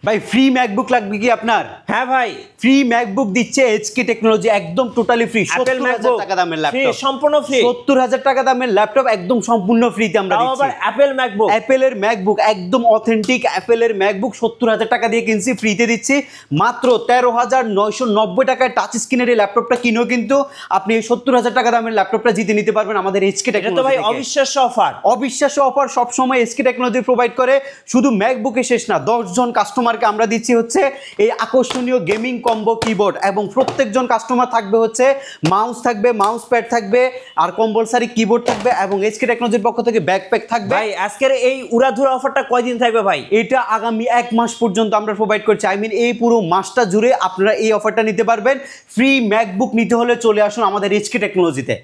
ভাই free MacBook লাগবে কি আপনার? হ্যাঁ ভাই, ফ্রি ম্যাকবুক দিচ্ছে এইচকে টেকনোলজি, একদম টোটালি ফ্রি। 70,000 টাকা দামের ল্যাপটপ, সম্পূর্ণ ফ্রি। 70,000 টাকা দামের ল্যাপটপ একদম সম্পূর্ণ ফ্রিতে আমরা দিচ্ছি। আবার অ্যাপেল ম্যাকবুক, অ্যাপেলের ম্যাকবুক একদম অথেন্টিক অ্যাপেলের ম্যাকবুক 70,000 টাকা দিয়ে কিনছি, ফ্রিতে দিচ্ছি। মাত্র 13,990 টাকায় টাচ স্ক্রিনের এই ল্যাপটপটা কিনেও কিন্তু আপনি এই 70,000 টাকা দামের ল্যাপটপটা জিতে নিতে পারবেন আমাদের এইচকে টেকনোলজি। এটা তো ভাই অবিশ্বাস্য অফার। অবিশ্বাস্য অফার সবসময় এইচকে টেকনোলজি প্রোভাইড করে। শুধু ম্যাকবুকে শেষ না, 10 জন কাস্টমারকে আমরা দিচ্ছি হচ্ছে এই আকর্ষণীয় গেমিং কম্বো কিবোর্ড, এবং প্রত্যেকজন কাস্টমার থাকবে হচ্ছে মাউস থাকবে, মাউস প্যাড থাকবে, আর কম্পালসারি কিবোর্ড থাকবে, এবং এইচকে টেকনোলজির পক্ষ থেকে ব্যাকপ্যাক থাকবে। ভাই আজকের এই উড়াধুরা অফারটা কয়দিন থাকবে ভাই? এটা আগামী 1 মাস পর্যন্ত আমরা প্রোভাইড করছি। এই পুরো মাসটা জুড়ে আপনারা এই অফারটা নিতে পারবেন। ফ্রি ম্যাকবুক নিতে হলে চলে আসুন আমাদের এইচকে টেকনোলজিতে।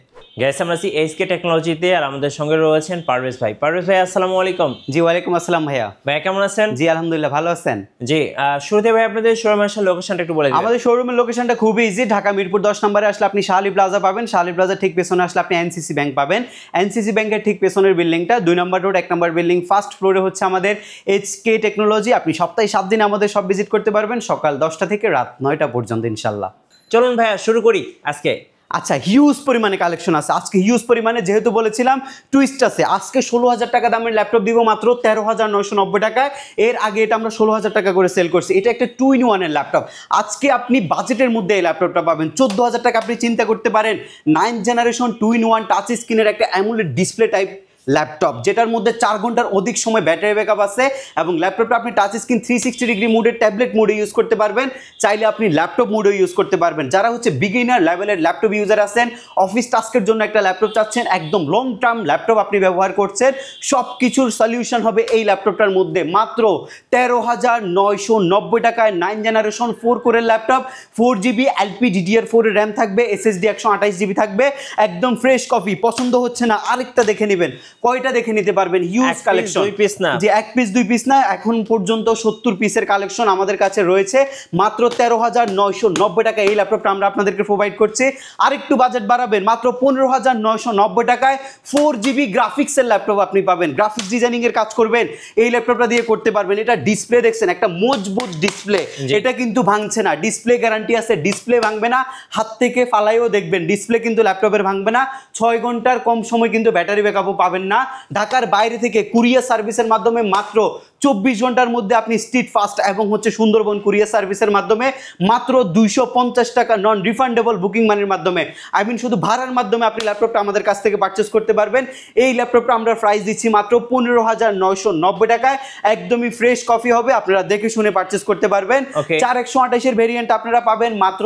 গাইস, আমরা আছি এইচকে টেকনোলজিতে, আর আমাদের সঙ্গে রয়েছেন পারভেজ ভাই। পারভেজ ভাই, আসসালামু আলাইকুম। জি, ওয়ালাইকুম আসসালাম ভাইয়া। ভাই কেমন আছেন? জি আলহামদুলিল্লাহ, ভালো আছেন? জি, শুরুতে ভাই আপনাদের শোরুমের লোকেশনটা একটু বলে দিন। আমাদের শোরুমের লোকেশনটা খুবই ইজি। ঢাকা মিরপুর 10 নম্বরে আসলে আপনি শাহালি প্লাজা পাবেন। শাহালি প্লাজার ঠিক পেছনে আসলে আপনি এনসিসি ব্যাংক পাবেন। এনসিসি ব্যাংকের ঠিক পেছনের বিল্ডিংটা 2 নম্বর রোড 1 নম্বর বিল্ডিং, ফার্স্ট ফ্লোরে হচ্ছে আমাদের এইচকে টেকনোলজি। আপনি সপ্তাহে 7 দিন আমাদের সব ভিজিট করতে পারবেন, সকাল 10টা থেকে রাত 9টা পর্যন্ত ইনশাল্লাহ। চলুন ভাইয়া শুরু করি আজকে। আচ্ছা, হিউজ পরিমাণে কালেকশন আছে আজকে, হিউজ পরিমাণে। যেহেতু বলেছিলাম টুইস্ট আছে, আজকে 16,000 টাকা দামের ল্যাপটপ দিব মাত্র 13,990 টাকায়। এর আগে এটা আমরা 16,000 টাকা করে সেল করছি। এটা একটা 2-in-1 এর ল্যাপটপ। আজকে আপনি বাজেটের মধ্যে এই ল্যাপটপটা পাবেন 14,000 টাকা। আপনি চিন্তা করতে পারেন 9th জেনারেশন 2-in-1 টাচ স্ক্রিনের একটা অ্যামোলেড ডিসপ্লে টাইপ ল্যাপটপ, যেটার মধ্যে 4 ঘন্টার অধিক সময় ব্যাটারি ব্যাকআপ আছে, এবং ল্যাপটপটা আপনি টাচ স্ক্রিন 360 ডিগ্রি মোডে, ট্যাবলেট মোডে ইউজ করতে পারবেন, চাইলে আপনি ল্যাপটপ মোডে ইউজ করতে পারবেন। যারা হচ্ছে বিগিনার লেভেলের ল্যাপটপ ইউজার আছেন, অফিস টাস্কের জন্য একটা ল্যাপটপ চাচ্ছেন, একদম লং টার্ম ল্যাপটপ আপনি ব্যবহার করছেন, সব কিছুর সলিউশন হবে এই ল্যাপটপটার মধ্যে। মাত্র 13,990 টাকায় 9th জেনারেশন 4 কোরের ল্যাপটপ, 4GB LPDDR4 এর র্যাম থাকবে, SSD 128GB থাকবে, একদম ফ্রেশ কপি। পছন্দ হচ্ছে না আরেকটা দেখে নেবেন, কয়টা দেখে নিতে পারবেন। হিউজ কালেকশন, 2 পিস না, যে 1 পিস 2 পিস না, এখন পর্যন্ত 70 পিসের কালেকশন আমাদের কাছে রয়েছে। মাত্র 13,990 টাকা এই ল্যাপটপটা আমরা আপনাদেরকে প্রোভাইড করছি। আরেকটু বাজেট বাড়াবেন, মাত্র 15,990 টাকায় 4GB গ্রাফিক্সের ল্যাপটপ আপনি পাবেন। গ্রাফিক্স ডিজাইনিং এর কাজ করবেন, এই ল্যাপটপটা দিয়ে করতে পারবেন। এটা ডিসপ্লে দেখছেন, একটা মজবুত ডিসপ্লে, এটা কিন্তু ভাঙছে না। ডিসপ্লে গ্যারান্টি আছে, ডিসপ্লে ভাঙবে না। হাত থেকে ফালাইও দেখবেন, ডিসপ্লে কিন্তু ল্যাপটপের ভাঙবে না। 6 ঘন্টার কম সময় কিন্তু ব্যাটারি ব্যাকআপও পাবেন না। ঢাকার বাইরে থেকে কুরিয়ার সার্ভিসের মাধ্যমে মাত্র 24 ঘন্টার মধ্যে আপনি স্ট্রিট ফাস্ট এবং হচ্ছে সুন্দরবন কুরিয়ার সার্ভিসের মাধ্যমে মাত্র 250 টাকা নন রিফান্ডেবল বুকিং মানির মাধ্যমে, শুধু ভাড়ার মাধ্যমে আপনি ল্যাপটপটা আমাদের কাছ থেকে পারচেস করতে পারবেন। এই ল্যাপটপটা আমরা প্রাইস দিচ্ছি মাত্র 15,990 টাকায়। একদমই ফ্রেশ কপি হবে, আপনারা দেখে শুনে পারচেস করতে পারবেন। 4128 এর ভেরিয়েন্ট আপনারা পাবেন মাত্র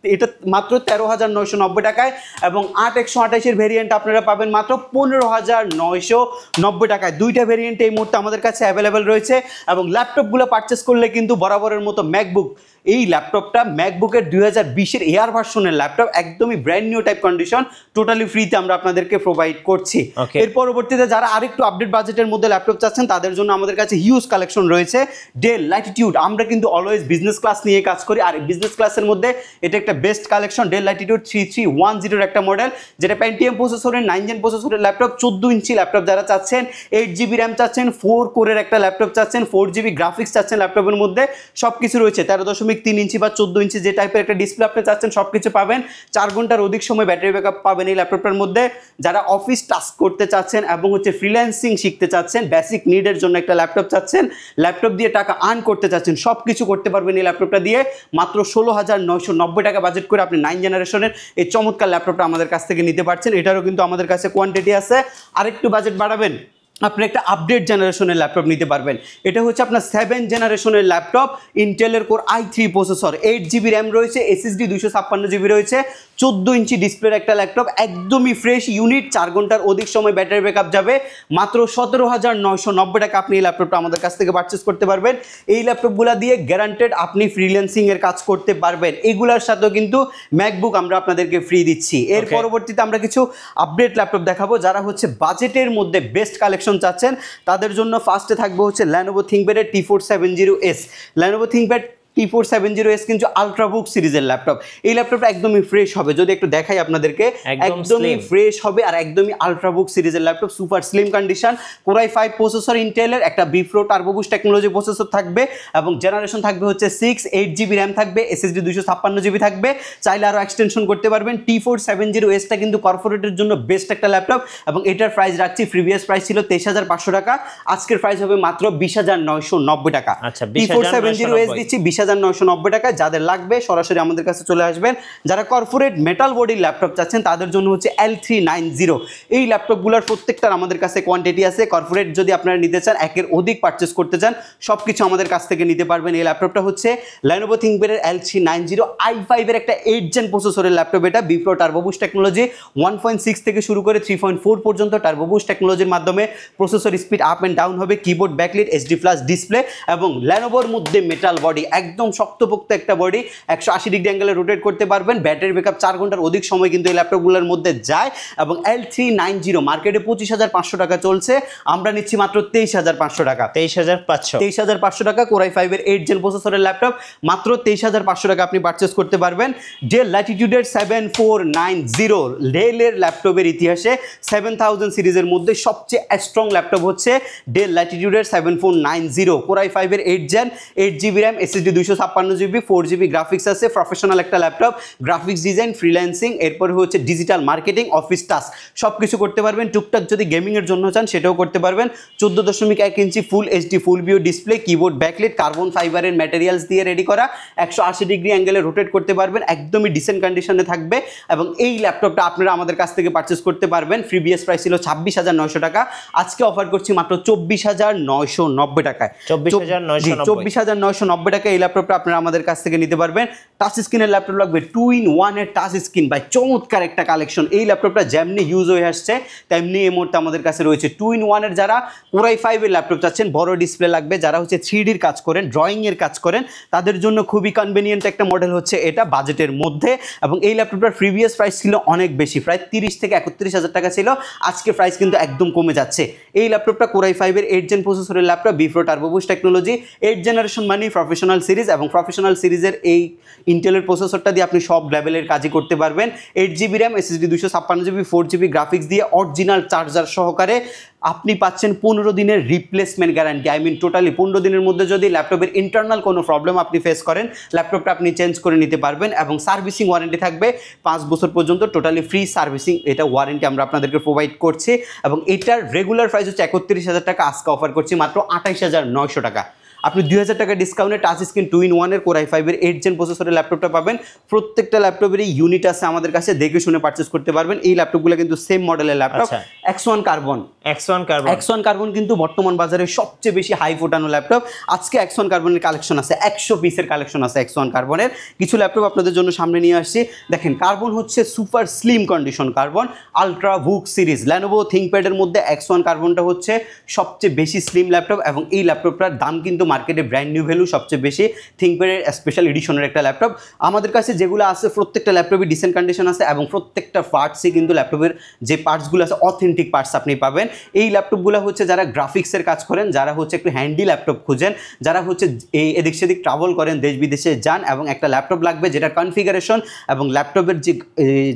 13,990 টাকায়, এবং 8128 এর ভেরিয়েন্ট আপনারা পাবেন মাত্র 15,990 টাকায়। দুইটা ভেরিয়েন্ট এই মুহূর্তে আমাদের কাছে অ্যাভেলেবেল রয়েছে, এবং ল্যাপটপগুলো পারচেস করলে কিন্তু বরাবরের মতো ম্যাকবুক, এই ল্যাপটপটা ম্যাকবুকের 2020 এয়ার ভার্সনের ল্যাপটপ, একদমই brand new type condition, totally ফ্রিতে আমরা আপনাদেরকে প্রোভাইড করছি। এর পরবর্তীতে যারা আরেকটু আপডেট বাজেটের মধ্যে ল্যাপটপ চাচ্ছেন, তাদের জন্য আমাদের কাছে হিউজ কালেকশন রয়েছে। ডেল ল্যাটিটিউড, আমরা কিন্তু অলওয়েজ বিজনেস ক্লাস নিয়ে কাজ করি, আর বিজনেস ক্লাসের মধ্যে এটা একটা বেস্ট কালেকশন। ডেল ল্যাটিটিউড 3310 একটা মডেল, যেটা পেন্টিয়াম প্রসেসরের 9 জেন প্রসেসরের ল্যাপটপ, 14 ইঞ্চি ল্যাপটপ যারা চাচ্ছেন, 8GB র্যাম চাচ্ছেন, 4 কোরের একটা ল্যাপটপ চাচ্ছেন, 4GB গ্রাফিক্স চাচ্ছেন, ল্যাপটপের মধ্যে সব কিছু রয়েছে। 13.3 ইঞ্চি বা 14 ইঞ্চি যে টাইপের একটা ডিসপ্লে আপনি চাচ্ছেন, সব কিছু পাবেন। 4 ঘন্টার অধিক সময় ব্যাটারি ব্যাকআপ পাবেন এই ল্যাপটপটার মধ্যে। যারা অফিস টাস্ক করতে চাচ্ছেন এবং হচ্ছে ফ্রিল্যান্সিং শিখতে চাচ্ছেন, বেসিক নিডের জন্য একটা ল্যাপটপ চাচ্ছেন, ল্যাপটপ দিয়ে টাকা আর্ন করতে চাচ্ছেন, সব কিছু করতে পারবেন এই ল্যাপটপটা দিয়ে। মাত্র 16,990 টাকা বাজেট করে আপনি 9 জেনারেশনের এই চমৎকার ল্যাপটপটা আমাদের কাছ থেকে নিতে পারছেন। এটারও কিন্তু আমাদের কাছে কোয়ান্টিটি আছে। আরেকটু বাজেট বাড়াবেন, আপনি একটা আপডেট জেনারেশনের ল্যাপটপ নিতে পারবেন। এটা হচ্ছে আপনার 7 জেনারেশনের ল্যাপটপ, ইন্টেলের core i3 processor, 8GB RAM রয়েছে, SSD 256GB রয়েছে, 14 ইঞ্চি ডিসপ্লের একটা ল্যাপটপ, একদমই ফ্রেশ ইউনিট, 4 ঘন্টার অধিক সময় ব্যাটারি ব্যাকআপ যাবে। মাত্র 17,990 টাকা আপনি এই ল্যাপটপটা আমাদের কাছ থেকে পারচেস করতে পারবেন। এই ল্যাপটপগুলো দিয়ে গ্যারান্টেড আপনি ফ্রিল্যান্সিং এর কাজ করতে পারবেন। এগুলোর সাথেও কিন্তু ম্যাকবুক আমরা আপনাদেরকে ফ্রি দিচ্ছি। এর পরবর্তীতে আমরা কিছু আপডেট ল্যাপটপ দেখাবো। যারা হচ্ছে বাজেটের মধ্যে বেস্ট কালেকশন চাচ্ছেন, তাদের জন্য ফার্স্টে থাকবে হচ্ছে Lenovo ThinkPad এর T470S। Lenovo ThinkPad T470S কিন্তু আলট্রাবুক সিরিজের ল্যাপটপ। এই ল্যাপটপটা একদমই ফ্রেশ হবে, যদি একটু দেখাই আপনাদেরকে, একদমই ফ্রেশ হবে আর একদমই আলট্রাবুক সিরিজের laptop, super slim condition, Core i5 processor ইন্টেলের, একটা B-Pro turbo boost technology processor থাকবে এবং জেনারেশন থাকবে হচ্ছে 6, 8GB র্যাম থাকবে, SSD 256GB থাকবে, চাইলে আরও এক্সটেনশন করতে পারবেন। T470Sটা কিন্তু কর্পোরেটের জন্য বেস্ট একটা ল্যাপটপ এবং এটার প্রাইস রাখছি, প্রিভিয়াস প্রাইস ছিল 23,500 টাকা, আজকের প্রাইস হবে মাত্র 20,990 টাকা। আচ্ছা, T470S দিচ্ছি 20,990 টাকা। যাদের লাগবে সরাসরি আমাদের কাছে চলে আসবেন। যারা কর্পোরেট মেটাল বডির ল্যাপটপ চাচ্ছেন তাদের জন্য হচ্ছে L390। এই ল্যাপটপগুলোর প্রত্যেকটার আমাদের কাছে কোয়ান্টিটি আছে। কর্পোরেট যদি আপনারা নিতে চান, একের অধিক পারচেস করতে চান, সব কিছু আমাদের কাছ থেকে নিতে পারবেন। এই ল্যাপটপটা হচ্ছে Lenovo ThinkPad-এর L390 i5 এর একটা 8 জেন প্রসেসরের ল্যাপটপ। এটা B-Pro টার্বো বুস্ট টেকনোলজি 1.6 থেকে শুরু করে 3.4 পর্যন্ত টার্বো বুস্ট টেকনোলজির মাধ্যমে processor speed up and down হবে, keyboard backlit, HD flash display এবং Lenovoর মধ্যে মেটাল বডি, একদম শক্তপোক্ত একটা বডি, 180 ডিগ্রি অ্যাঙ্গেলে রোটেট করতে পারবেন। ব্যাটারি ব্যাকআপ 4 ঘন্টার অধিক সময় কিন্তু এই ল্যাপটপগুলোর মধ্যে যায় এবং L390 মার্কেটে 25,500 টাকা চলছে, আমরা নিচ্ছি মাত্র 23,500 টাকা। 23,500 টাকা Core i5 এর 8 জেন প্রসেসরের ল্যাপটপ, মাত্র 23,500 টাকা আপনি পারচেস করতে পারবেন। ডেল ল্যাটিটিউডের 7490, ডেলের ল্যাপটপের ইতিহাসে 7000 সিরিজের মধ্যে সবচেয়ে স্ট্রং ল্যাপটপ হচ্ছে ডেল ল্যাটিটিউডের 7490 Core i5 এর 8 gen, 8GB RAM, SSD 256GB, 4GB graphics আছে, প্রফেশনাল একটা ল্যাপটপ, গ্রাফিক্স ডিজাইন, ফ্রিল্যান্সিং, এরপর হচ্ছে ডিজিটাল মার্কেটিং, অফিস টাস্ক সব কিছু করতে পারবেন। টুকটাক যদি গেমিংয়ের জন্য চান সেটাও করতে পারবেন। 14.1 ইঞ্চি ফুল HD ফুল view display, keyboard backlit, carbon ফাইবারের ম্যাটেরিয়ালস দিয়ে রেডি করা, 180 ডিগ্রি অ্যাঙ্গেলে রোটেট করতে পারবেন, একদমই ডিসেন্ট কন্ডিশনে থাকবে এবং এই ল্যাপটপটা আপনারা আমাদের কাছ থেকে পারচেস করতে পারবেন। প্রিভিয়াস প্রাইস ছিল 26,900 টাকা, আজকে অফার করছি মাত্র 24,990 টাকায়। 24,990 টাকা এই ল্যাপটপটা আপনারা আমাদের কাছ থেকে নিতে পারবেন। টাচ স্ক্রিনের ল্যাপটপ লাগবে, 2-in-1 এর টাচ স্ক্রিন, ভাই চমৎকার একটা কালেকশন। এই ল্যাপটপটা যেমনি ইউজ হয়ে আসছে তেমনি এই মুহূর্তে আমাদের কাছে রয়েছে 2-in-1 এর। যারা Core i5 এর ল্যাপটপ চাচ্ছেন, বড় ডিসপ্লে লাগবে, যারা হচ্ছে 3Dর কাজ করেন, ড্রয়িংয়ের কাজ করেন, তাদের জন্য খুবই কনভেনিয়েন্ট একটা মডেল হচ্ছে এটা বাজেটের মধ্যে। এবং এই ল্যাপটপটার প্রিভিয়াস প্রাইস ছিল অনেক বেশি, প্রায় 30 থেকে 31,000 টাকা ছিল, আজকে প্রাইস কিন্তু একদম কমে যাচ্ছে। এই ল্যাপটপটা Core i5 এর 8 জেন প্রসেসরের laptop, B-Pro turbo boost technology, 8 generation মানে প্রফেশনাল সিরিজ এবং প্রফেশনাল সিরিজের এই ইন্টেলের প্রসেসরটা দিয়ে আপনি সব লেভেলের কাজই করতে পারবেন। 8GB RAM, SSD 256GB, 4GB graphics দিয়ে অরিজিনাল চার্জার সহকারে আপনি পাচ্ছেন 15 দিনের replacement guarantee. I mean totally 15 দিনের মধ্যে যদি ল্যাপটপের ইন্টারনাল কোনো প্রবলেম আপনি ফেস করেন, ল্যাপটপটা আপনি চেঞ্জ করে নিতে পারবেন এবং সার্ভিসিং ওয়ারেন্টি থাকবে 5 বছর পর্যন্ত, টোটালি ফ্রি সার্ভিসিং এটা ওয়ারেন্টি আমরা আপনাদেরকে প্রোভাইড করছি এবং এটার রেগুলার প্রাইস হচ্ছে 31,000 টাকা, আজকে অফার করছি মাত্র 28,900 টাকা। আপনি 2,000 টাকা ডিসকাউন্টে টাচ স্ক্রিন 2-in-1 এর Core i5 এর 8 জেন প্রসেসরের ল্যাপটপটা পাবেন। প্রত্যেকটা ল্যাপটপেরই ইউনিট আছে আমাদের কাছে, দেখে শুনে পারচেস করতে পারবেন। এই ল্যাপটপগুলো কিন্তু সেম মডেলের ল্যাপটপ, X1 কার্বন কিন্তু বর্তমান বাজারে সবচেয়ে বেশি হাই ফোটানো ল্যাপটপ। আজকে X1 কার্বনের কালেকশন আছে, 100 পিসের কালেকশন আছে X1 কার্বনের। কিছু ল্যাপটপ আপনাদের জন্য সামনে নিয়ে আসছি। দেখেন, কার্বন হচ্ছে super slim condition carbon, ultra বুক সিরিজ, Lenovo ThinkPad এর মধ্যে X1 কার্বনটা হচ্ছে সবচেয়ে বেশি স্লিম ল্যাপটপ এবং এই ল্যাপটপটার দাম কিন্তু মার্কেটে ব্র্যান্ড নিউ ভ্যালু সবচেয়ে বেশি। ThinkPad-এর স্পেশাল এডিশনের একটা ল্যাপটপ আমাদের কাছে যেগুলো আছে, প্রত্যেকটা ল্যাপটপই ডিসেন্ট কন্ডিশন আছে এবং প্রত্যেকটা পার্টসই কিন্তু ল্যাপটপের যে পার্টসগুলো আছে অথেন্টিক পার্টস আপনি পাবেন। এই ল্যাপটপগুলো হচ্ছে যারা গ্রাফিক্সের কাজ করেন, যারা হচ্ছে একটু হ্যান্ডি ল্যাপটপ খুঁজেন, যারা হচ্ছে এদিক সেদিক ট্রাভেল করেন, দেশ বিদেশে যান এবং একটা ল্যাপটপ লাগবে যেটা কনফিগারেশন এবং ল্যাপটপের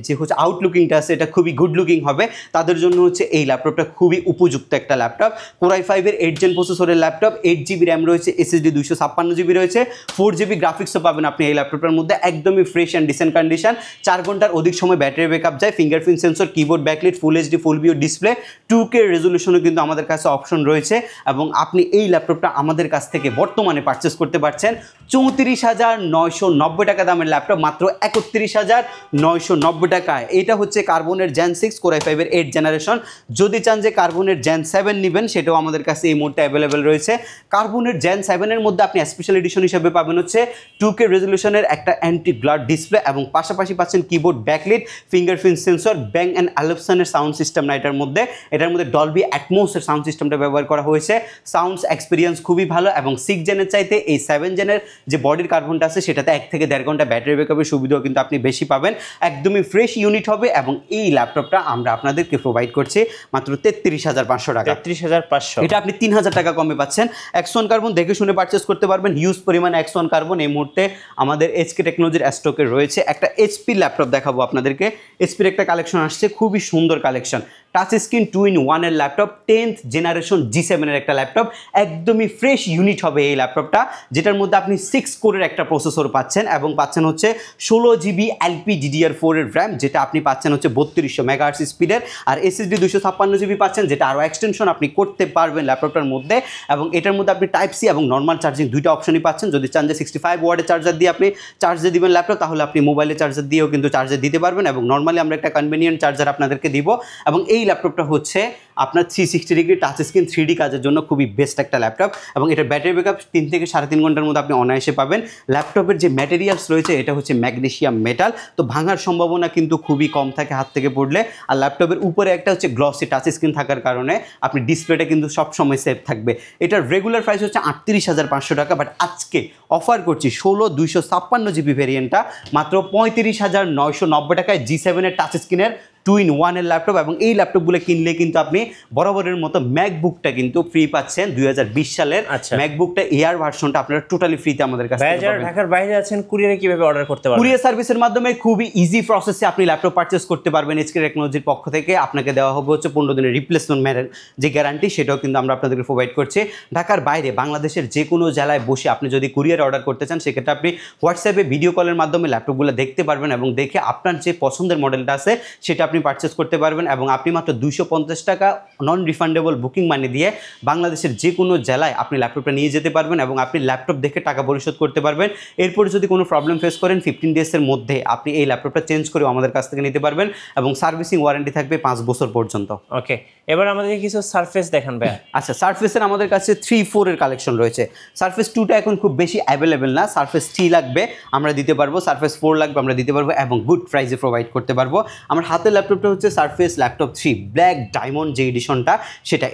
যে হচ্ছে আউটলুকিংটা আছে এটা খুবই গুড লুকিং হবে, তাদের জন্য হচ্ছে এই ল্যাপটপটা খুবই উপযুক্ত একটা ল্যাপটপ। Core i5 এর 8 জেন প্রসেসরের ল্যাপটপ, 8GB র্যাম রয়েছে, SSD 256GB রয়েছে, 4GB গ্রাফিক্সও পাবেন আপনি এই ল্যাপটপের মধ্যে, একদমই ফ্রেশ অ্যান্ড ডিসেন্ট কন্ডিশন। 4 ঘন্টার অধিক সময় ব্যাটারি ব্যাকআপ যায়, ফিঙ্গারপ্রিন্ট সেন্সর, কিবোর্ড ব্যাকলিট, ফুল HD ফুল ভিউ ডিসপ্লে, 2K রেজলিউশনও কিন্তু আমাদের কাছে অপশন রয়েছে এবং আপনি এই ল্যাপটপটা আমাদের কাছ থেকে বর্তমানে পারচেস করতে পারছেন 34,990 টাকা দামের ল্যাপটপ মাত্র 31,990 টাকায়। এটা হচ্ছে কার্বনের Gen 6 Core i5 এর 8 জেনারেশন। যদি চান যে কার্বনের Gen 7 নেবেন সেটাও আমাদের কাছে এই মুহূর্তে অ্যাভেলেবেল রয়েছে। কার্বনের Gen 7 এর মধ্যে আপনি স্পেশাল এডিশন হিসেবে পাবেন হচ্ছে 2K রেজলিউশনের একটা অ্যান্টি গ্লার ডিসপ্লে এবং পাশাপাশি পাচ্ছেন keyboard backlit, fingerprint sensor, Bang and অ্যালপসনের সাউন্ড সিস্টেম না এটার মধ্যে ডলবি অ্যাটমসের সাউন্ড সিস্টেমটা ব্যবহার করা হয়েছে। সাউন্ডস এক্সপিরিয়েন্স খুবই ভালো এবং 6 জেনের চাইতে এই 7 জেনের যে বডির কার্বনটা আছে সেটাতে 1 থেকে 1.5 ঘন্টা ব্যাটারি ব্যাকআপের সুবিধাও কিন্তু আপনি বেশি পাবেন। একদমই ফ্রেশ ইউনিট হবে এবং এই ল্যাপটপটা আমরা আপনাদেরকে প্রোভাইড করছি মাত্র 33,500 টাকা। 33,500, এটা আপনি 3,000 টাকা কমে পাচ্ছেন। X1 কার্বন দেখে শুনে পারচেস করতে পারবেন। হিউজ পরিমাণ X1 কার্বন এই মুহূর্তে আমাদের এইচকে টেকনোলজির স্টকে রয়েছে। একটা এইচপি ল্যাপটপ দেখাবো আপনাদেরকে। এইচপির একটা কালেকশন আসছে, খুবই সুন্দর কালেকশন, টাচ স্ক্রিন 2-in-1 এর ল্যাপটপ, 10th জেনারেশন G7 এর একটা ল্যাপটপ, একদমই ফ্রেশ ইউনিট হবে এই ল্যাপটপটা, যেটার মধ্যে আপনি 6 কোরের একটা প্রসেসর পাচ্ছেন এবং পাচ্ছেন হচ্ছে 16GB LPDDR4 এর র্যাম, যেটা আপনি পাচ্ছেন হচ্ছে 3200 মেগাহার্টজ স্পিডের, আর SSD 256GB পাচ্ছেন, যেটা আরও এক্সটেনশন আপনি করতে পারবেন ল্যাপটপটার মধ্যে। এবং এটার মধ্যে আপনি টাইপ সি এবং নর্মাল চার্জিং দুইটা অপশনই পাচ্ছেন। যদি চান যে 65 ওয়াটের চার্জার দিয়ে আপনি চার্জে দিবেন ল্যাপটপ, তাহলে আপনি মোবাইলে চার্জার দিয়েও কিন্তু চার্জে দিতে পারবেন, এবং নর্মালি আমরা একটা কনভেনিয়েন্ট চার্জার আপনাদেরকে দিব। এবং এই ল্যাপটপটা হচ্ছে আপনার 360 ডিগ্রি টাচ স্ক্রিন 3D কাজের জন্য খুবই বেস্ট একটা ল্যাপটপ, এবং এটার ব্যাটারি ব্যাকআপ 3 থেকে 3.5 ঘন্টার মধ্যে আপনি অনায়াসে পাবেন। ল্যাপটপের যে ম্যাটেরিয়ালস রয়েছে এটা হচ্ছে ম্যাগনেসিয়াম মেটাল, তো ভাঙার সম্ভাবনা কিন্তু খুবই কম থাকে হাত থেকে পড়লে। আর ল্যাপটপের উপরে একটা হচ্ছে গ্লসি টাচ স্ক্রিন থাকার কারণে আপনি ডিসপ্লেটা কিন্তু সবসময় সেফ থাকবে। এটার রেগুলার প্রাইস হচ্ছে 38,500 টাকা, বাট আজকে অফার করছি 256GB ভেরিয়েন্টটা মাত্র 35,990 টাকায় G7 এর টাচ স্ক্রিনের 2-in-1 এর ল্যাপটপ। এবং এই ল্যাপটপগুলো কিনলে কিন্তু আপনি বরাবরের মতো ম্যাকবুকটা কিন্তু ফ্রি পাচ্ছেন। 2020 সালের ম্যাকবুকটা এয়ার ভার্সনটা আপনারা টোটালি ফ্রিতে আমাদের কাছে পাবেন। ঢাকার বাইরে আছেন, কুরিয়ারে কিভাবে অর্ডার করতে পারবেন? কুরিয়ার সার্ভিসের মাধ্যমে খুবই ইজি প্রসেসে আপনি ল্যাপটপ পারচেস করতে পারবেন। এইচকে টেকনোলজির পক্ষ থেকে আপনাকে দেওয়া হবে হচ্ছে 15 দিনের রিপ্লেসমেন্ট যে গ্যারান্টি, সেটাও কিন্তু আমরা আপনাদেরকে প্রোভাইড করছি। ঢাকার বাইরে বাংলাদেশের যে কোনো জেলায় বসে আপনি যদি কুরিয়ার অর্ডার করতে চান, সেক্ষেত্রে আপনি হোয়াটসঅ্যাপে ভিডিও কলের মাধ্যমে ল্যাপটপগুলো দেখতে পারবেন, এবং দেখে আপনার যে পছন্দের মডেলটা আছে সেটা আপনি পারচেস করতে পারবেন। এবং আপনি মাত্র 250 টাকা নন রিফান্ডেবল বুকিং মানি দিয়ে বাংলাদেশের যে কোনো জেলায় আপনি ল্যাপটপটা নিয়ে যেতে পারবেন, এবং আপনি ল্যাপটপ দেখে টাকা পরিশোধ করতে পারবেন। এরপর যদি কোনো প্রবলেম ফেস করেন 15 ডেজের মধ্যে আপনি এই ল্যাপটপটা চেঞ্জ করে আমাদের কাছ থেকে নিতে পারবেন, এবং সার্ভিসিং ওয়ারেন্টি থাকবে 5 বছর পর্যন্ত। ওকে, এবার আমাদেরকে কিছু সারফেস দেখান ভাই। আচ্ছা, সারফেসের আমাদের কাছে 3-4 এর কালেকশন রয়েছে। সারফেস 2টা এখন খুব বেশি অ্যাভেলেবেল না, সারফেস 3 লাগবে আমরা দিতে পারবো, সারফেস 4 লাগবে আমরা দিতে পারবো, এবং গুড প্রাইসে প্রোভাইড করতে পারবো। আমার হাতের ল্যাপটপটা হচ্ছে সারফেস ল্যাপটপ 3 ব্ল্যাক ডায়মন্ড যে এডিশনটা,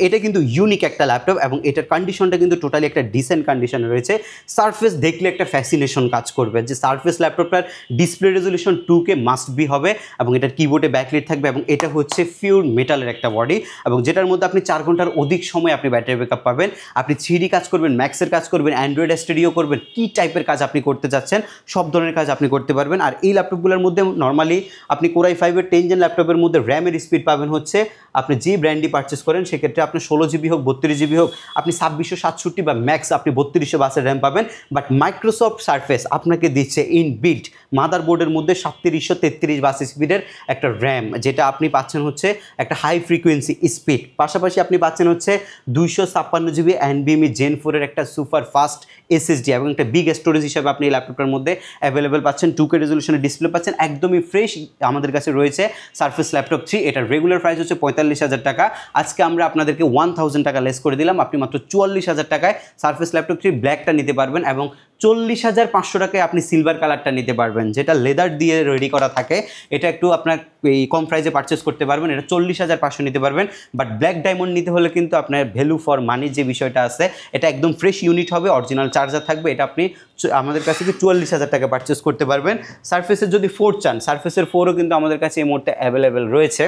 এটা কিন্তু ইউনিক একটা ল্যাপটপ, এবং এটার কন্ডিশনটা কিন্তু টোটালি একটা ডিসেন্ট কন্ডিশনে রয়েছে। সারফেস দেখলে একটা ফ্যাসিনেশন কাজ করবে যে সারফেস ল্যাপটপটার display resolution 2K must be হবে, এবং এটার কিবোর্ডে ব্যাকলাইট থাকবে, এবং এটা হচ্ছে পিওর মেটালের একটা বডি, এবং যেটার মধ্যে আপনি 4 ঘন্টার অধিক সময় আপনি ব্যাটারি ব্যাকআপ পাবেন। আপনি 3D কাজ করবেন, ম্যাক্সের কাজ করবেন, অ্যান্ড্রয়েড স্টুডিও করবেন, কী টাইপের কাজ আপনি করতে চাচ্ছেন সব ধরনের কাজ আপনি করতে পারবেন। আর এই ল্যাপটপগুলোর মধ্যে নর্মালি আপনি Core i5-এর 10 জেন ল্যাপটপের মধ্যে র্যামের স্পিড পাবেন হচ্ছে, আপনি যে ব্র্যান্ডই পারচেস করেন সেক্ষেত্রে আপনার 16GB হোক 32GB হোক আপনি 2667 বা ম্যাক্স আপনি 3200 বাসের র্যাম পাবেন। বাট মাইক্রোসফট সারফেস আপনাকে দিচ্ছে ইনবিল্ট মাদারবোর্ডের মধ্যে 3733 বাস স্পিডের একটা র্যাম, যেটা আপনি পাচ্ছেন হচ্ছে একটা হাই ফ্রিকোয়েন্সি স্পিড, পাশাপাশি আপনি পাচ্ছেন হচ্ছে 256GB NVMe Gen 4 এর একটা সুপার ফাস্ট SSD, এবং একটা বিগ স্টোরেজ হিসাবে আপনি এই ল্যাপটপটার মধ্যে অ্যাভেলেবেল পাচ্ছেন। 2K রেজলিউশনের ডিসপ্লে পাচ্ছেন, একদমই ফ্রেশ আমাদের কাছে রয়েছে সারফেস ল্যাপটপ 3। এটার রেগুলার প্রাইস হচ্ছে 45,000 টাকা, আজকে আমরা আপনাদেরকে 1000 টাকা লেস করে দিলাম, আপনি মাত্র 44,000 টাকায় সারফেস ল্যাপটপ 3 ব্ল্যাকটা নিতে পারবেন, এবং 40,500 টাকায় আপনি সিলভার কালারটা নিতে পারবেন, যেটা লেদার দিয়ে রেডি করা থাকে। এটা একটু আপনার এই কম প্রাইসে পারচেস করতে পারবেন, এটা 40,500 নিতে পারবেন। বাট ব্ল্যাক ডায়মন্ড নিতে হলে কিন্তু আপনার ভ্যালু ফর মানি যে বিষয়টা আছে, এটা একদম ফ্রেশ ইউনিট হবে, অরিজিনাল চার্জার থাকবে, এটা আপনি আমাদের কাছ থেকে 44,000 টাকা পারচেস করতে পারবেন। সারফেসের যদি 4 চান, সারফেসের 4ও কিন্তু আমাদের কাছে এই মুহূর্তে অ্যাভেলেবেল রয়েছে।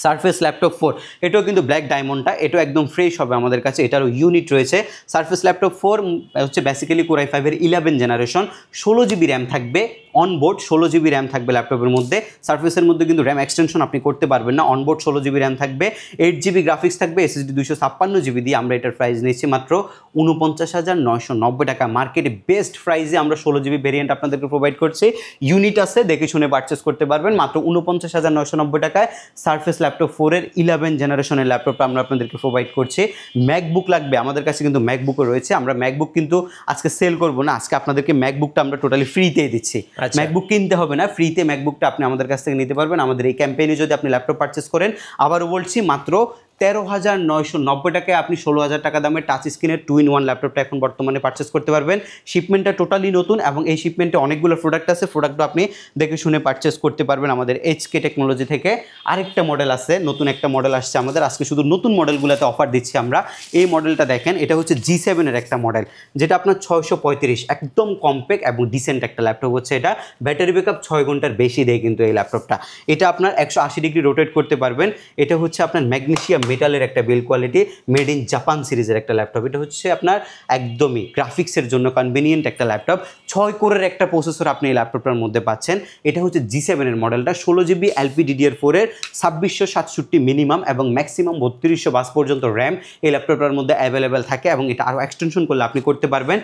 সারফেস ল্যাপটপ 4 এটাও কিন্তু ব্ল্যাক ডায়মন্ডটা, এটাও একদম ফ্রেশ হবে আমাদের কাছে, এটারও ইউনিট রয়েছে। সারফেস ল্যাপটপ 4 হচ্ছে basically Core i5-এর 11 generation, 16GB RAM থাকবে অনবোর্ড, 16GB র্যাম থাকবে ল্যাপটপের মধ্যে। সারফেসের মধ্যে কিন্তু র্যাম এক্সটেনশন আপনি করতে পারবেন না, অনবোর্ড 16GB র্যাম থাকবে, 8GB গ্রাফিক্স থাকবে, SSD 256GB দিয়ে আমরা এটার প্রাইস নিচ্ছি মাত্র 49,990 টাকা। মার্কেটে বেস্ট প্রাইসে আমরা 16GB ভেরিয়েন্ট আপনাদেরকে প্রোভাইড করছি, ইউনিট আছে, দেখে শুনে পারচেস করতে পারবেন মাত্র 49,990 টাকায়। সারফেস ল্যাপটপ 4-এর 11 জেনারেশনের ল্যাপটপটা আমরা আপনাদেরকে প্রোভাইড করছি। ম্যাকবুক লাগবে, আমাদের কাছে কিন্তু ম্যাকবুকও রয়েছে, আমরা ম্যাকবুক কিন্তু আজকে সেল করবো না, আজকে আপনাদেরকে ম্যাকবুকটা আমরা টোটালি ফ্রিতে দিচ্ছি। ম্যাকবুক কিনতে হবে না, ফ্রিতে ম্যাকবুকটা আপনি আমাদের কাছ থেকে নিতে পারবেন। আমাদের এই ক্যাম্পেইনে যদি আপনি ল্যাপটপ পারচেস করেন, আবারও বলছি মাত্র 13,990 টাকায় আপনি 16,000 টাকা দামের টাচ স্ক্রিনের 2-in-1 ল্যাপটপটা এখন বর্তমানে পারচেস করতে পারবেন। শিপমেন্টটা টোটালি নতুন, এবং এই শিপমেন্টে অনেকগুলো প্রোডাক্ট আছে, প্রোডাক্টও আপনি দেখে শুনে পারচেস করতে পারবেন আমাদের এইচকে টেকনোলজি থেকে। আরেকটা মডেল আছে, নতুন একটা মডেল আসছে আমাদের, আজকে শুধু নতুন মডেলগুলোতে অফার দিচ্ছি আমরা। এই মডেলটা দেখেন, এটা হচ্ছে G7 এর একটা মডেল, যেটা আপনার 635, একদম কম্প্যাক্ট এবং ডিসেন্ট একটা ল্যাপটপ হচ্ছে এটা। ব্যাটারি ব্যাকআপ 6 ঘন্টার বেশি দেয় কিন্তু এই ল্যাপটপটা। এটা আপনার 180 ডিগ্রি রোটেট করতে পারবেন। এটা হচ্ছে আপনার ম্যাগনেসিয়াম মেটালের একটা build quality, made in Japan সিরিজের একটা ল্যাপটপ। এটা হচ্ছে আপনার একদমই গ্রাফিক্সের জন্য কনভিনিয়েন্ট একটা ল্যাপটপ। 6 কোরের একটা প্রসেসর আপনি এই ল্যাপটপটার মধ্যে পাচ্ছেন। এটা হচ্ছে G7 এর মডেলটা, 16GB LPDDR4 এর 2667 মিনিমাম এবং ম্যাক্সিমাম 3200 পর্যন্ত র্যাম এই ল্যাপটপটার মধ্যে অ্যাভেলেবেল থাকে, এবং এটা আরও এক্সটেনশন করলে আপনি করতে পারবেন।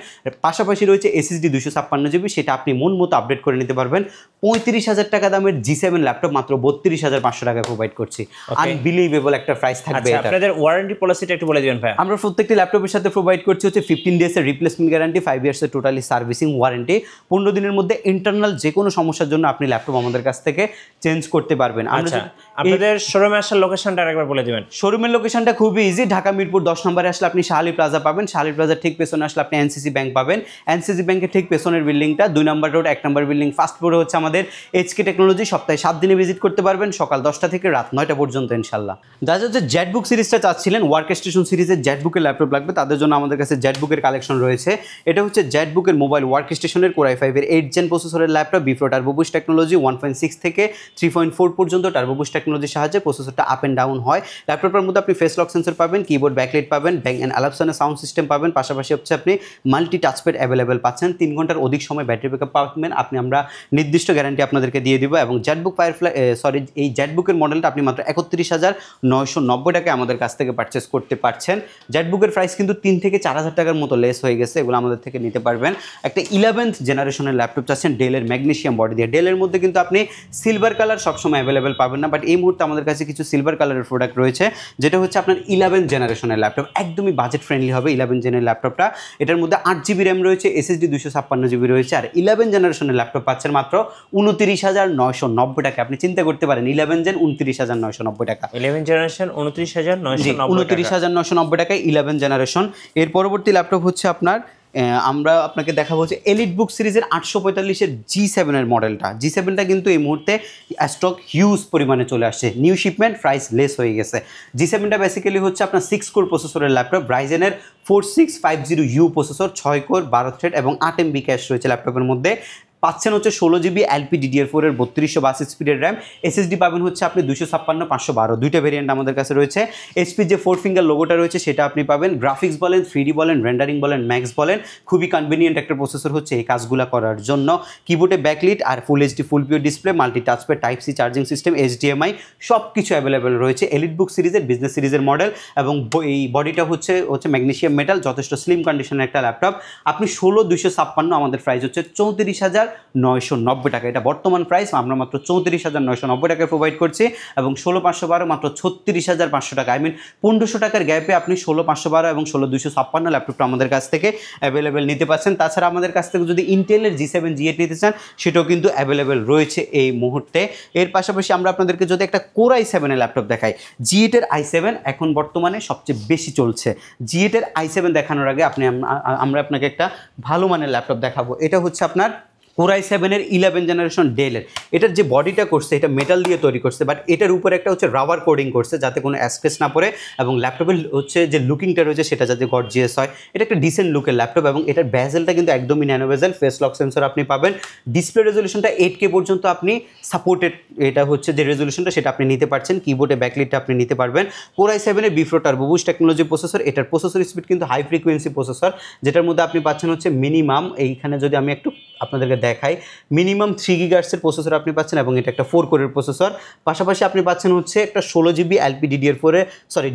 পাশাপাশি রয়েছে SSD 256GB, সেটা আপনি মন মতো আপডেট করে নিতে পারবেন। 35,000 টাকা দামের G7 ল্যাপটপ মাত্র 32,500 টাকা প্রোভাইড করছি। আনবিলিভেবল একটা প্রাইস থাকবে। আচ্ছা, আপনাদের ওয়ারেন্টি পলিসিটা একটু বলে দিবেন ভাই। আমরা প্রত্যেকটি ল্যাপটপের সাথে প্রোভাইড করছি হচ্ছে 15 ডেজের রিপ্লেসমেন্ট গ্যারান্টি, 5 ইয়ার্সের টোটালি সার্ভিসিং ওয়ারেন্টি। 15 দিনের মধ্যে ইন্টারনাল যে কোনো সমস্যার জন্য আপনি ল্যাপটপ আমাদের কাছ থেকে চেঞ্জ করতে পারবেন। আচ্ছা, আপনাদের শোরুমে আসার লোকেশনটা আরেকবার বলে দিবেন। শোরুমের লোকেশনটা খুবই ইজি। ঢাকা মিরপুর 10 নম্বরে আসলে আপনি শাহালি প্লাজা পাবেন, শাহালি প্লাজার ঠিক পেছনে আসলে আপনি এনসিসি ব্যাংক পাবেন, এনসিসি ব্যাংকের ঠিক পেছনের বিল্ডিংটা 2 নম্বর রোড 1 নম্বর বিল্ডিং ফার্স্ট ফ্লোরে হচ্ছে আমাদের এইচকে টেকনোলজি। সপ্তাহে 7 দিনে ভিজিট করতে পারবেন, সকাল 10টা থেকে রাত 9টা পর্যন্ত ইনশাল্লাহ। যারা হচ্ছে জেটবুক সিরিজটা চাচ্ছিলেন, ওয়ার্ক স্টেশন সিরিজের জেটবুকের ল্যাপটপ লাগবে, তাদের জন্য আমাদের কাছে জেটবুকের কালেকশন রয়েছে। এটা হচ্ছে জেটবুকের মোবাইল ওয়ার্ক স্টেশনের Core i5 এর 8 জেন প্রসেসরের laptop, before turbo boost technology 1.6 থেকে 3.4 পর্যন্ত টার্বো বুস্ট টেকনোলজির সাহায্যে প্রসেসরটা আপ অ্যান্ড ডাউন হয়। ল্যাপটপের মধ্যে আপনি ফেস লক সেন্সর পাবেন, কিবোর্ড ব্যাকলাইট পাবেন, ব্যাং অ্যান্ড অ্যালাপসনের সাউন্ড সিস্টেম পাবেন, পাশাপাশি হচ্ছে আপনি মাল্টি টাচপ্যাড অ্যাভেলেবেল পাচ্ছেন। 3 ঘন্টার অধিক সময় ব্যাটারি ব্যাকআপ পাবেন, আমরা নির্দিষ্ট গ্যারান্টি আপনাদেরকে দিয়ে দিব। এবং জেটবুক ফায়ারফ্লাই এই জেটবুকের মডেলটা আপনি মাত্র 31,990 টাকায় আমাদের কাছ থেকে পারচেস করতে পারছেন। জেটবুকের প্রাইস কিন্তু 3 থেকে 4,000 টাকার মতো লেস হয়ে গেছে, এগুলো আমাদের থেকে নিতে পারবেন। একটা 11th জেনারেশনের ল্যাপটপ চাচ্ছেন ডেলের ম্যাগনেসিয়াম বডি দিয়ে। ডেলের মধ্যে কিন্তু আপনি সিলভার কালার সবসময় অ্যাভেলেবেল পাবেন না, বাট এই মুহূর্তে আমাদের কাছে কিছু সিলভার কালারের প্রোডাক্ট রয়েছে, যেটা হচ্ছে আপনার 11th জেনারেশনের ল্যাপটপ। একদমই বাজেট ফ্রেন্ডলি হবে 11 জেনের ল্যাপটপটা। এটার মধ্যে 8GB র্যাম রয়েছে, SSD 256GB রয়েছে, আর 11 জেনারেশনের ল্যাপটপ পাচ্ছেন মাত্র 29,990 টাকা। আপনি চিন্তা করতে পারেন 11 জেন 29,990 টাকা, 11 জেনারেশন 29,990 টাকায় 11 জেনারেশন। এর পরবর্তী ল্যাপটপ হচ্ছে আপনার আমরা আপনাকে দেখাবো হচ্ছে এলিট বুক সিরিজের 845 এর G7 এর মডেলটা। G7টা কিন্তু এই মুহূর্তে স্টক হিউজ পরিমাণে চলে আসছে, নিউ শিপমেন্ট, প্রাইস লেস হয়ে গেছে। G7টা বেসিক্যালি হচ্ছে আপনার 6 কোর প্রসেসরের ল্যাপটপ, রাইজেনের 4650U প্রসেসর, 6 কোর 12 থ্রেড এবং 8 MB ক্যাশ রয়েছে ল্যাপটপের মধ্যে। পাচ্ছেন হচ্ছে 16GB LPDDR4 এর 3200 স্পিডের র্যাম, SSD পাবেন হচ্ছে আপনি 256 512, দুইটা ভেরিয়েন্ট আমাদের কাছে রয়েছে। এইচপির যে 4 ফিঙ্গার লোগোটা রয়েছে সেটা আপনি পাবেন। গ্রাফিক্স বলেন, 3D বলেন, রেন্ডারিং বলেন, ম্যাক্স বলেন, খুবই কনভিনিয়েন্ট একটা প্রসেসর হচ্ছে এই কাজগুলো করার জন্য। কিবোর্ডে ব্যাকলিট আর full HD full pure display, multi touchpad, type C charging system, HDMI সব কিছু অ্যাভেলেবেল রয়েছে। এলিট বুক সিরিজের বিজনেস সিরিজের মডেল, এবং এই বডিটা হচ্ছে ম্যাগনেসিয়াম মেটাল, যথেষ্ট স্লিম কন্ডিশনের একটা ল্যাপটপ। আপনি 16,256, আমাদের প্রাইস হচ্ছে 34,990 টাকা। এটা বর্তমান প্রাইস, আমরা মাত্র 34,990 টাকায় প্রোভাইড করছি, এবং 16,512 মাত্র 36,500 টাকা। 1500 টাকার গ্যাপে আপনি 16,512 এবং 16,256 ল্যাপটপটা আমাদের কাছ থেকে অ্যাভেলেবেল নিতে পারছেন। তাছাড়া আমাদের কাছ থেকে যদি ইন্টেলের G7 G8 নিতে চান, সেটাও কিন্তু অ্যাভেলেবেল রয়েছে এই মুহূর্তে। এর পাশাপাশি আমরা আপনাদেরকে যদি একটা Core i7 এর ল্যাপটপ দেখাই, G8 এর i7 এখন বর্তমানে সবচেয়ে বেশি চলছে। G8 এর i7 দেখানোর আগে আমরা আপনাকে একটা ভালো মানের ল্যাপটপ দেখাবো। এটা হচ্ছে আপনার Core i7 এর 11 জেনারেশন ডেলের। এটার যে বডিটা করছে এটা মেটাল দিয়ে তৈরি করছে, বাট এটার উপরে একটা হচ্ছে রাবার কোডিং করছে যাতে কোনো স্ক্র্যাচ না পড়ে, এবং ল্যাপটপের হচ্ছে যে লুকিংটা রয়েছে সেটা যাতে গর্জিয়াস হয়। এটা একটা ডিসেন্ট লুকের ল্যাপটপ, এবং এটার বেজেলটা কিন্তু একদমই ন্যানো বেজেল, ফেস লক সেন্সর আপনি পাবেন। ডিসপ্লে রেজলিউশনটা 8K পর্যন্ত আপনি সাপোর্টেড, এটা হচ্ছে যে রেজলিউশনটা সেটা আপনি নিতে পারছেন। কিবোর্ডে ব্যাকলিটটা আপনি নিতে পারবেন। Core i7 এর before turbo boost technology processor, এটার প্রসেসর স্পিড কিন্তু হাই ফ্রিকোয়েন্সি প্রসেসর, যেটার মধ্যে আপনি পাচ্ছেন হচ্ছে মিনিমাম, এইখানে যদি আমি একটু আপনাদেরকে দেখাই, মিনিমাম 3 GHz প্রসেসর আপনি পাচ্ছেন, এবং এটা একটা 4 কোরের প্রসেসর। পাশাপাশি আপনি পাচ্ছেন হচ্ছে একটা 16GB LPDDR4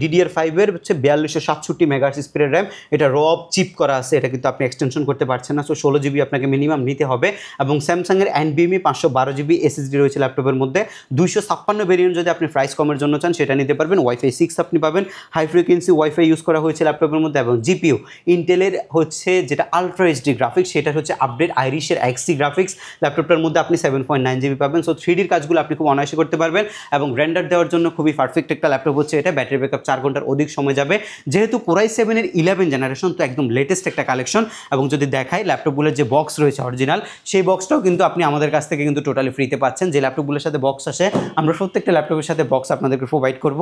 DDR5 এর হচ্ছে 4267 MHz স্পিডের র্যাম। এটা রব চিপ করা আছে, এটা কিন্তু আপনি এক্সটেনশন করতে পারছেন না, সো 16GB আপনাকে মিনিমাম নিতে হবে। এবং স্যামসাংয়ের NVMe 512GB SSD রয়েছে ল্যাপটপের মধ্যে। 256 ভেরিয়েন্ট যদি আপনি প্রাইস কমের জন্য চান সেটা নিতে পারবেন। Wi-Fi 6 আপনি পাবেন, হাই ফ্রিকোয়েন্সি ওয়াইফাই ইউজ করা হয়েছে ল্যাপটপের মধ্যে। এবং জিপিইউ ইন্টেলের হচ্ছে যেটা আলট্রা এইচডি গ্রাফিক্স, সেটা হচ্ছে আপডেট আইরিশের XC গ্রাফিক্স। ল্যাপটপটার মধ্যে আপনি 7.9GB পাবেন, সো 3D কাজগুলো আপনি খুব অনায়াসে করতে পারবেন, এবং রেন্ডার দেওয়ার জন্য খুবই পারফেক্ট একটা ল্যাপটপ হচ্ছে এটা। ব্যাটারি ব্যাকআপ 4 ঘন্টার অধিক সময় যাবে। যেহেতু Core i7 এর 11 জেনারেশন, তো একদম লেটেস্ট একটা কালেকশন। এবং যদি দেখাই ল্যাপটপগুলোর যে বক্স রয়েছে অরিজিনাল, সেই বক্সটাও কিন্তু আপনি আমাদের কাছ থেকে কিন্তু টোটালি ফ্রিতে পাচ্ছেন। যে ল্যাপটপগুলোর সাথে বক্স আসে, আমরা প্রত্যেকটা ল্যাপটপের সাথে বক্স আপনাদেরকে প্রোভাইড করব।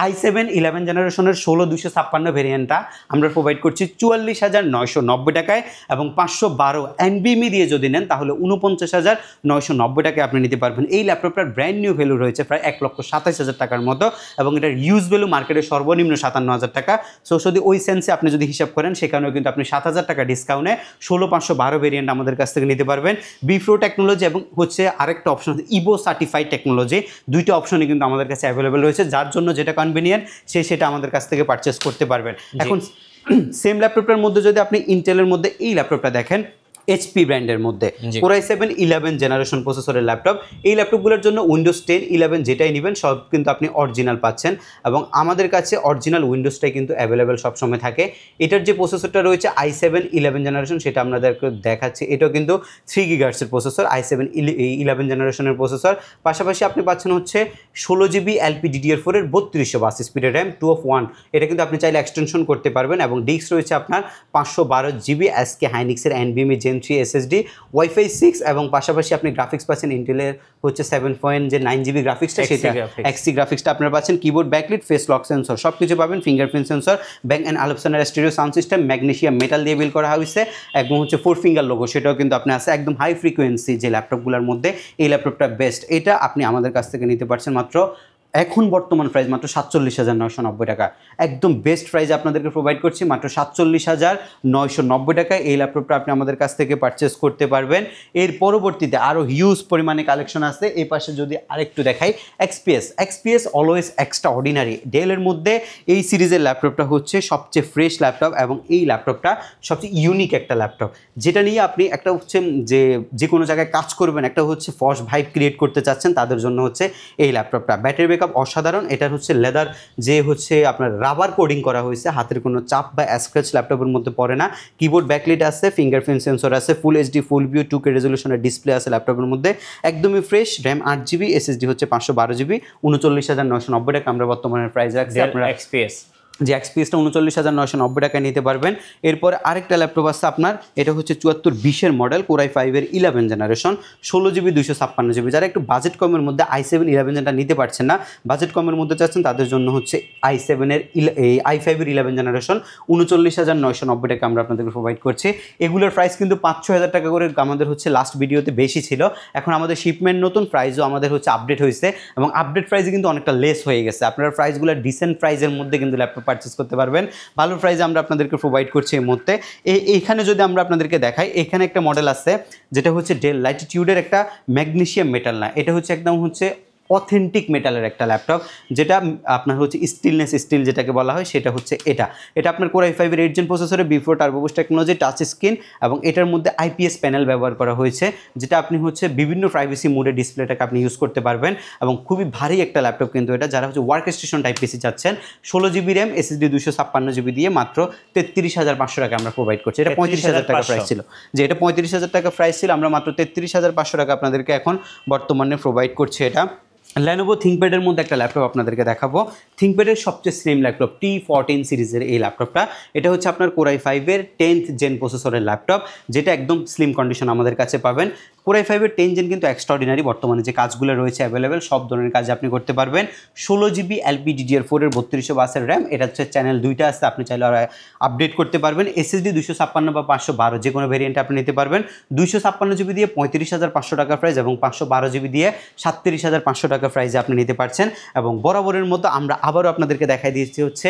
i7 11 জেনারেশনের 16,256 ভেরিয়েন্টটা আমরা প্রোভাইড করছি 44,990 টাকায়, এবং 512 NVMe রিয়েলমি দিয়ে যদি নেন তাহলে 49,990 টাকায় আপনি নিতে পারবেন। এই ল্যাপটপটার ব্র্যান্ড নিউ ভ্যালু রয়েছে প্রায় 1,27,000 টাকার মতো এবং এটার ইউজ ভ্যালু মার্কেটে সর্বনিম্ন 57,000 টাকা। সো যদি ওই সেন্সে আপনি যদি হিসাব করেন সেখানেও কিন্তু আপনি 7,000 টাকা ডিসকাউন্টে 16,512 ভেরিয়েন্ট আমাদের কাছ থেকে নিতে পারবেন। বিফ্রো টেকনোলজি এবং হচ্ছে আরেকটা অপশন হচ্ছে ইভো সার্টিফাইড টেকনোলজি, দুইটা অপশনই কিন্তু আমাদের কাছে অ্যাভেলেবেল রয়েছে, যার জন্য যেটা কনভিনিয়েন্ট সেটা আমাদের কাছ থেকে পারচেস করতে পারবেন। এখন সেম ল্যাপটপটার মধ্যে যদি আপনি ইন্টেলের মধ্যে এই ল্যাপটপটা দেখেন, এইচপি ব্র্যান্ডের মধ্যে Core i7 11 জেনারেশন প্রসেসরের ল্যাপটপ। এই ল্যাপটপগুলোর জন্য উইন্ডোজ 10 11 যেটাই নেবেন সব কিন্তু আপনি অরিজিনাল পাচ্ছেন এবং আমাদের কাছে অরিজিনাল উইন্ডোজটাই কিন্তু অ্যাভেলেবেল সবসময় থাকে। এটার যে প্রসেসরটা রয়েছে i7 11 জেনারেশন সেটা আপনাদেরকে দেখাচ্ছি, এটাও কিন্তু 3 GHz প্রসেসর, i7 11 জেনারেশনের প্রসেসর। পাশাপাশি আপনি পাচ্ছেন হচ্ছে 16GB LPDDR4 এর 3200 স্পিডের র্যাম 2 of 1, এটা কিন্তু আপনি চাইলে এক্সটেনশন করতে পারবেন এবং ডিস্ক রয়েছে আপনার 512GB SK হাইনিক্সের NVMe Gen 3 SSD, Wi-Fi 6 এবং পাশাপাশি আপনি গ্রাফিক্স পাচ্ছেন ইন্টেলের হচ্ছে 7.9GB গ্রাফিক্সটা, সেটা XC গ্রাফিক্সটা আপনারা পাচ্ছেন। Keyboard backlit, face lock sensor সব কিছু পাবেন, ফিঙ্গারপ্রিন্ট সেন্সর, ব্যাং অ্যান্ড আলপসনের stereo sound system, magnesium metal দিয়ে বিল করা হয়েছে এবং হচ্ছে 4 ফিঙ্গার লোগো, সেটাও কিন্তু আপনি আছে। একদম হাই ফ্রিকোয়েন্সি যে ল্যাপটপগুলোর মধ্যে এই ল্যাপটপটা বেস্ট, এটা আপনি আমাদের কাছ থেকে নিতে পারছেন মাত্র এখন বর্তমান প্রাইস মাত্র 47,990 টাকা। একদম বেস্ট প্রাইস আপনাদেরকে প্রোভাইড করছি মাত্র 47,990 টাকায় এই ল্যাপটপটা আপনি আমাদের কাছ থেকে পারচেস করতে পারবেন। এর পরবর্তীতে আরও হিউজ পরিমাণে কালেকশন আছে। এই পাশে যদি আরেকটু দেখাই, এক্সপিএস অলওয়েজ এক্সট্রা অর্ডিনারি। ডেলের মধ্যে এই সিরিজের ল্যাপটপটা হচ্ছে সবচেয়ে ফ্রেশ ল্যাপটপ এবং এই ল্যাপটপটা সবচেয়ে ইউনিক একটা ল্যাপটপ, যেটা নিয়ে আপনি একটা হচ্ছে যে কোনো জায়গায় কাজ করবেন, একটা হচ্ছে ফস ভাইব ক্রিয়েট করতে চাচ্ছেন, তাদের জন্য হচ্ছে এই ল্যাপটপটা। ব্যাটারি ব্যাকআপ অসাধারণ, এটার হচ্ছে লেদার যে হচ্ছে আপনার রাবার কোডিং করা হয়েছে, হাতের কোনো চাপ বা স্ক্র্যাচ ল্যাপটপের মধ্যে পড়ে না। কিবোর্ড ব্যাকলিট আছে, ফিঙ্গারপ্রিন্ট সেন্সর আছে, full HD full view 2K রেজলিউশনের ডিসপ্লে আছে ল্যাপটপের মধ্যে, একদমই ফ্রেশ। র্যাম 8GB, SSD হচ্ছে 512GB, 39,990 টাকা আমরা বর্তমানে প্রাইস রাখছি। আপনারা যে এক্সপিএসটা 39,990 টাকায় নিতে পারবেন। এরপর আরেকটা ল্যাপটপ আছে আপনার, এটা হচ্ছে 7420 মডেল, Core i5 এর 11 জেনারেশন, 16GB 256GB। যারা একটু বাজেট কমের মধ্যে i7 11 যেটা নিতে পারছেন না, বাজেট কমের মধ্যে চাচ্ছেন, তাদের জন্য হচ্ছে i5 এর 11 জেনারেশন 39,990 টাকা আমরা আপনাদেরকে প্রোভাইড করছি। এগুলোর প্রাইস কিন্তু 5-6 হাজার টাকা করে আমাদের হচ্ছে লাস্ট ভিডিওতে বেশি ছিল, এখন আমাদের শিপমেন্ট নতুন, প্রাইসও আমাদের হচ্ছে আপডেট হয়েছে এবং আপডেট প্রাইসে কিন্তু অনেকটা লেস হয়ে গেছে। আপনারা প্রাইসগুলো ডিসেন্ট প্রাইসের মধ্যে কিন্তু ল্যাপটপ পারচেস করতে পারবেন, ভালো প্রাইসে আমরা আপনাদেরকে প্রোভাইড করছি এই মুহূর্তে। এইখানে যদি আমরা আপনাদেরকে দেখাই, এখানে একটা মডেল আছে যেটা হচ্ছে ডেল লাইটিটিউডের একটা ম্যাগনেসিয়াম মেটাল, না এটা হচ্ছে একদম হচ্ছে অথেন্টিক মেটালের একটা ল্যাপটপ, যেটা আপনার হচ্ছে স্টিলনেস স্টিল যেটাকে বলা হয়, সেটা হচ্ছে এটা আপনার Core i5 এর 8 জেন প্রসেসরে, বিফোর টার্বোবুস্ট টেকনোলজি, টাচ স্ক্রিন এবং এটার মধ্যে IPS প্যানেল ব্যবহার করা হয়েছে, যেটা আপনি হচ্ছে বিভিন্ন প্রাইভেসি মোডে ডিসপ্লেটাকে আপনি ইউজ করতে পারবেন এবং খুবই ভারী একটা ল্যাপটপ কিন্তু এটা। যারা হচ্ছে ওয়ার্ক স্টেশন টাইপ পিসি চাচ্ছেন, 16GB র্যাম, SSD 256GB দিয়ে মাত্র 33,500 টাকা আমরা প্রোভাইড করছি। এটা 35,000 টাকা প্রাইস ছিল, যে এটা 35,000 টাকা প্রাইস ছিল, আমরা মাত্র 33,500 টাকা আপনাদেরকে এখন বর্তমানে প্রোভাইড করছি। এটা Lenovo ThinkPad-এর মধ্যে একটা ল্যাপটপ আপনাদেরকে দেখাবো, ThinkPad-এর সবচেয়ে স্লিম ল্যাপটপ T14 সিরিজের এই ল্যাপটপটা। এটা হচ্ছে আপনার Core i5 এর 10th জেন প্রসেসরের ল্যাপটপ, যেটা একদম স্লিম কন্ডিশন আমাদের কাছে পাবেন। Core i5 এর 10 জেন কিন্তু এক্সট্রাঅর্ডিনারি, বর্তমানে যে কাজগুলো রয়েছে অ্যাভেলেবেল সব ধরনের কাজ আপনি করতে পারবেন। 16GB LPDDR4 এর 3200 র্যাম, এটা হচ্ছে চ্যানেল 2টা আছে, আপনি চাইলে আপডেট করতে পারবেন। SSD 256 বা 512 যে কোনো ভেরিয়েন্টে আপনি নিতে পারবেন। 256GB দিয়ে 35,500 টাকা প্রাইস এবং 512GB দিয়ে 37,500 টাকা প্রাইসে আপনি নিতে পারছেন। এবং বরাবরের মতো আমরা আবারও আপনাদেরকে দেখাই দিয়েছি হচ্ছে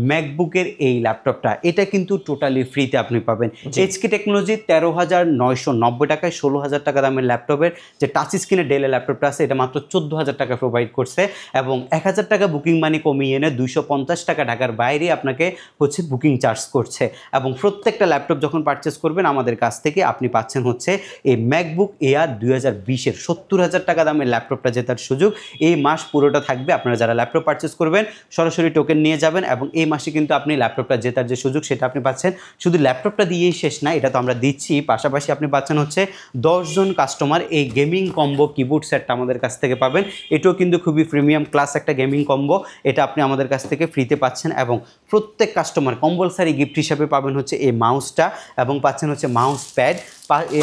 ম্যাকবুকের এই ল্যাপটপটা, এটা কিন্তু টোটালি ফ্রিতে আপনি পাবেন। HK টেকনোলজি 13,990 টাকায় 16,000 টাকা দামের ল্যাপটপের যে টাচ স্ক্রিনের ডেলের ল্যাপটপটা আছে, এটা মাত্র 14,000 টাকা প্রোভাইড করছে এবং 1,000 টাকা বুকিং মানি কমিয়ে এনে 250 টাকা ঢাকার বাইরে আপনাকে হচ্ছে বুকিং চার্জ করছে। এবং প্রত্যেকটা ল্যাপটপ যখন পারচেস করবেন আমাদের কাছ থেকে, আপনি পাচ্ছেন হচ্ছে এই ম্যাকবুক এয়ার 2020-এর 70,000 টাকা দামের ল্যাপটপটা জেতার সুযোগ। এই মাস পুরোটা থাকবে, আপনারা যারা ল্যাপটপ পারচেস করবেন সরাসরি টোকেন নিয়ে যাবেন এবং এই মাসে কিন্তু আপনি ল্যাপটপটা জেতার যে সুযোগ সেটা আপনি পাচ্ছেন। শুধু ল্যাপটপটা দিয়েই শেষ না, এটা তো আমরা দিচ্ছি, পাশাপাশি আপনি পাচ্ছেন হচ্ছে 10 জন কাস্টমার এই গেমিং কম্বো কিবোর্ড সেটটা আমাদের কাছ থেকে পাবেন। এটাও কিন্তু খুবই প্রিমিয়াম ক্লাস একটা গেমিং কম্বো, এটা আপনি আমাদের কাছ থেকে ফ্রিতে পাচ্ছেন এবং প্রত্যেক কাস্টমার কম্পালসারি গিফট হিসাবে পাবেন হচ্ছে এই মাউসটা এবং পাচ্ছেন হচ্ছে মাউস প্যাড।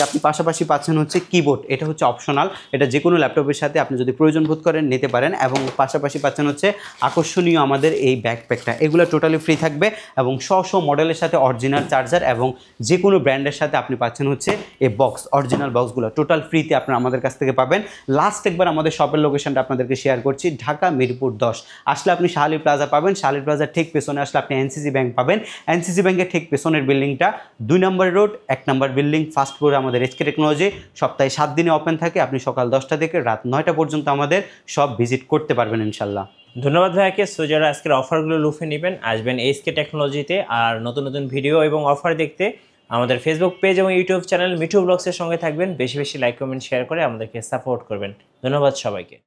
আপনি পাশাপাশি পাচ্ছেন হচ্ছে কিবোর্ড, এটা হচ্ছে অপশনাল, এটা যে কোনো ল্যাপটপের সাথে আপনি যদি প্রয়োজন বোধ করেন নিতে পারেন। এবং পাশাপাশি পাচ্ছেন হচ্ছে আকর্ষণীয় আমাদের এই ব্যাকপ্যাকটা, এগুলো টোটালি ফ্রি থাকবে এবং স্ব মডেলের সাথে অরিজিনাল চার্জার এবং যে কোনো ব্র্যান্ডের সাথে আপনি পাচ্ছেন হচ্ছে এই বক্স, অরিজিনাল বক্সগুলো টোটাল ফ্রিতে আপনারা আমাদের কাছ থেকে পাবেন। লাস্ট একবার আমাদের শপের লোকেশনটা আপনাদেরকে শেয়ার করছি, ঢাকা মিরপুর 10 আসলে আপনি শাহালি প্লাজা পাবেন, শাহালি প্লাজার ঠিক পেছনে আসলে আপনি এনসিসি ব্যাংক পাবেন, এনসিসি ব্যাংকের ঠিক পেছনের বিল্ডিংটা 2 নম্বর রোড 1 নম্বর বিল্ডিং ফার্স্ট ফ্লোরে আমাদের এসকে টেকনোলজি। সপ্তাহে 7 দিনে ওপেন থাকে, আপনি সকাল 10টা থেকে রাত 9টা পর্যন্ত আমাদের সব ভিজিট করতে পারবেন ইনশাল্লাহ। ধন্যবাদ ভাইয়াকে। সো যারা আজকের অফারগুলো লুফে নেবেন আসবেন এসকে টেকনোলজিতে। আর নতুন নতুন ভিডিও এবং অফার দেখতে আমাদের ফেসবুক পেজ এবং ইউটিউব চ্যানেল মিঠু ব্লগসের সঙ্গে থাকবেন। বেশি বেশি লাইক কমেন্ট শেয়ার করে আমাদেরকে সাপোর্ট করবেন। ধন্যবাদ সবাইকে।